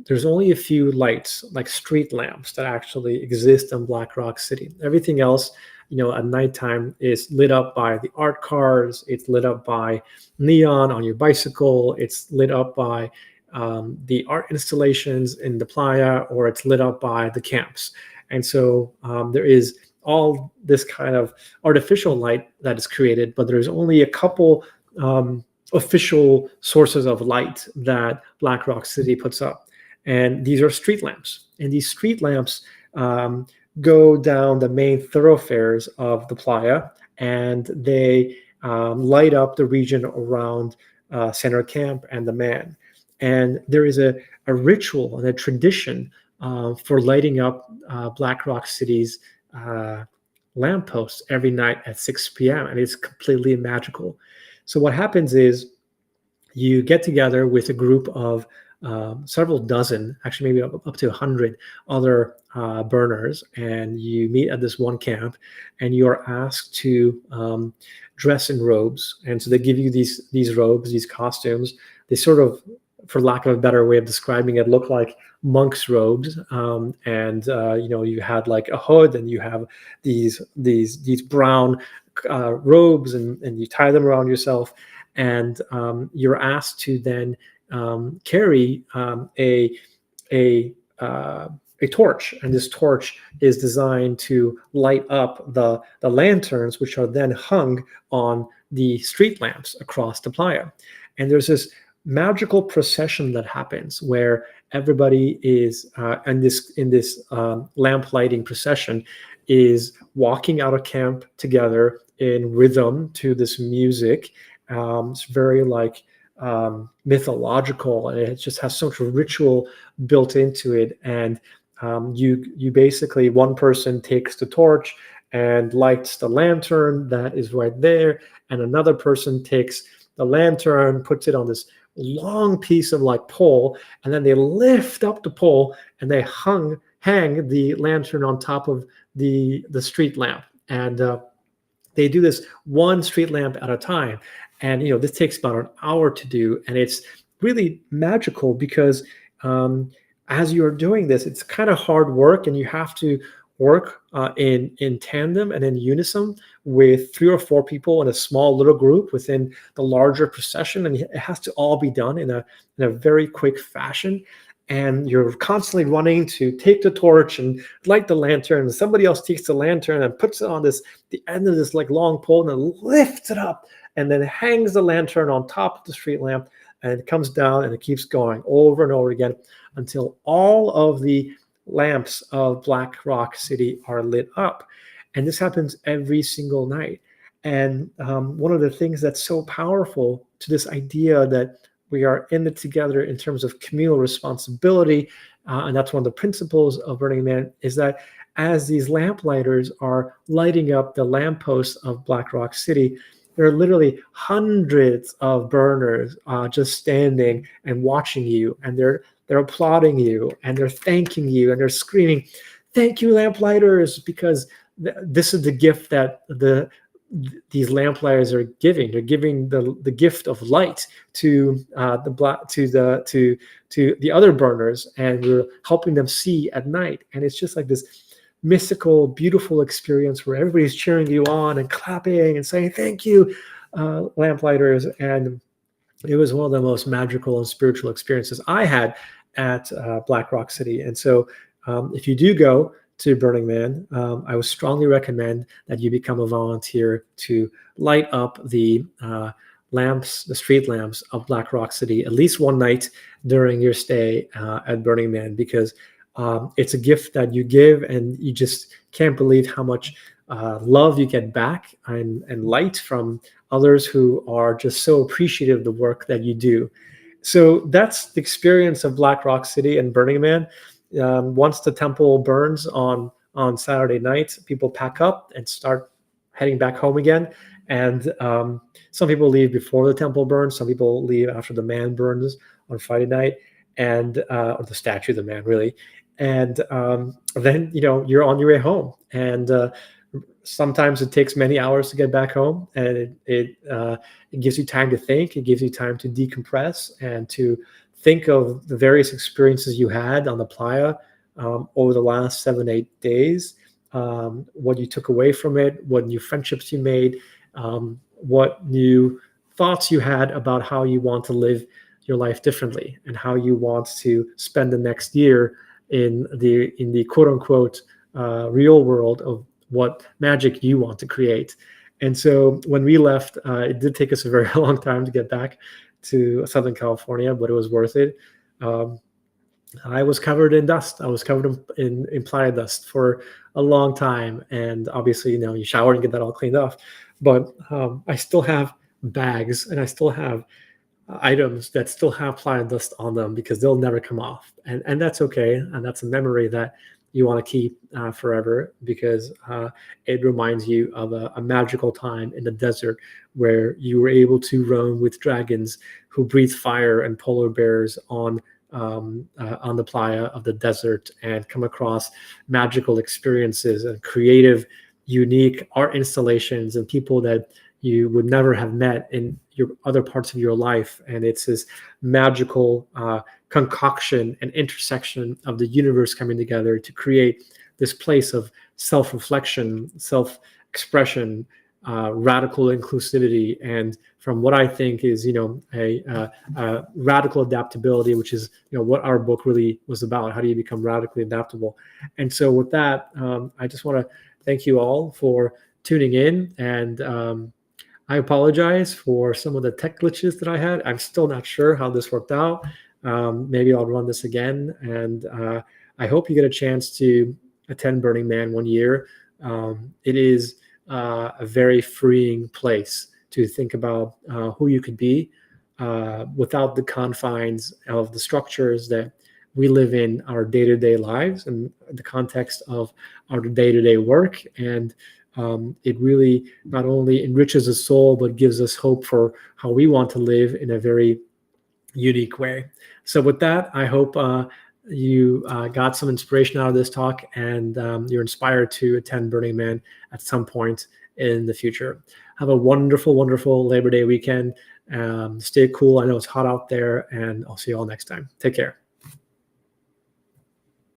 there's only a few lights, like street lamps, that actually exist in Black Rock City. Everything else, at nighttime is lit up by the art cars. It's lit up by neon on your bicycle. It's lit up by the art installations in the playa, or it's lit up by the camps. And so there is all this kind of artificial light that is created, but there's only a couple official sources of light that Black Rock City puts up. And these are street lamps. And these street lamps go down the main thoroughfares of the playa, and they light up the region around Center Camp and the Man. And there is a ritual and a tradition for lighting up Black Rock City's lampposts every night at 6 p.m. And it's completely magical. So what happens is you get together with a group of several dozen, actually maybe up to 100 other burners, and you meet at this one camp, and you are asked to dress in robes. And so they give you these robes, these costumes. They sort of, for lack of a better way of describing it, look like monk's robes, and you had like a hood, and you have these brown robes, and you tie them around yourself, and you're asked to then carry a a torch, and this torch is designed to light up the lanterns, which are then hung on the street lamps across the playa. And there's this magical procession that happens where everybody is in this lamp lighting procession is walking out of camp together in rhythm to this music. It's very like mythological, and it just has so much ritual built into it. And you basically, one person takes the torch and lights the lantern that is right there, and another person takes the lantern, puts it on this long piece of like pole, and then they lift up the pole and they hang the lantern on top of the street lamp. And they do this one street lamp at a time. And this takes about an hour to do, and it's really magical because as you're doing this, it's kind of hard work, and you have to work in tandem and in unison with 3 or 4 people in a small little group within the larger procession, and it has to all be done in a very quick fashion. And you're constantly running to take the torch and light the lantern, and somebody else takes the lantern and puts it on the end of this like long pole and lifts it up, and then hangs the lantern on top of the street lamp, and it comes down, and it keeps going over and over again until all of the lamps of Black Rock City are lit up. And this happens every single night. And one of the things that's so powerful to this idea that we are in it together in terms of communal responsibility, and that's one of the principles of Burning Man, is that as these lamplighters are lighting up the lampposts of Black Rock City, there are literally hundreds of burners just standing and watching you, and they're applauding you, and they're thanking you, and they're screaming, "Thank you, lamplighters," because this is the gift that these lamplighters are giving. They're giving the gift of light to the other burners, and we're helping them see at night. And it's just like this mystical, beautiful experience where everybody's cheering you on and clapping and saying, "Thank you, lamplighters." And it was one of the most magical and spiritual experiences I had at Black Rock City. And so if you do go to Burning Man, I would strongly recommend that you become a volunteer to light up the lamps, the street lamps of Black Rock City, at least one night during your stay at Burning Man, because it's a gift that you give, and you just can't believe how much love you get back and light from others who are just so appreciative of the work that you do. So that's the experience of Black Rock City and Burning Man. Once the temple burns on Saturday night, people pack up and start heading back home again. And some people leave before the temple burns. Some people leave after the man burns on Friday night, and or the statue of the man, really. And then you're on your way home. And sometimes it takes many hours to get back home, and it gives you time to think. It gives you time to decompress and to think of the various experiences you had on the playa over the last 7-8 days, what you took away from it, what new friendships you made, what new thoughts you had about how you want to live your life differently, and how you want to spend the next year in the quote unquote real world of what magic you want to create. And so when we left, it did take us a very long time to get back to Southern California, but it was worth it. I was covered in dust. I was covered in playa dust for a long time. And obviously, you shower and get that all cleaned off. But I still have bags, and I still have items that still have playa dust on them, because they'll never come off. And that's okay. And that's a memory that you want to keep forever, because it reminds you of a magical time in the desert where you were able to roam with dragons who breathe fire and polar bears on the playa of the desert, and come across magical experiences and creative, unique art installations and people that you would never have met in your other parts of your life. And it's this magical concoction and intersection of the universe coming together to create this place of self-reflection, self-expression, radical inclusivity, and from what I think is, a radical adaptability, which is, what our book really was about. How do you become radically adaptable? And so with that, I just want to thank you all for tuning in. And I apologize for some of the tech glitches that I had. I'm still not sure how this worked out. Maybe I'll run this again. And I hope you get a chance to attend Burning Man one year. It is a very freeing place to think about who you could be without the confines of the structures that we live in our day-to-day lives and the context of our day-to-day work. And it really not only enriches the soul, but gives us hope for how we want to live in a very unique way. So with that, I hope you got some inspiration out of this talk, and you're inspired to attend Burning Man at some point in the future. Have a wonderful, wonderful Labor Day weekend. Stay cool. I know it's hot out there, and I'll see you all next time. Take care.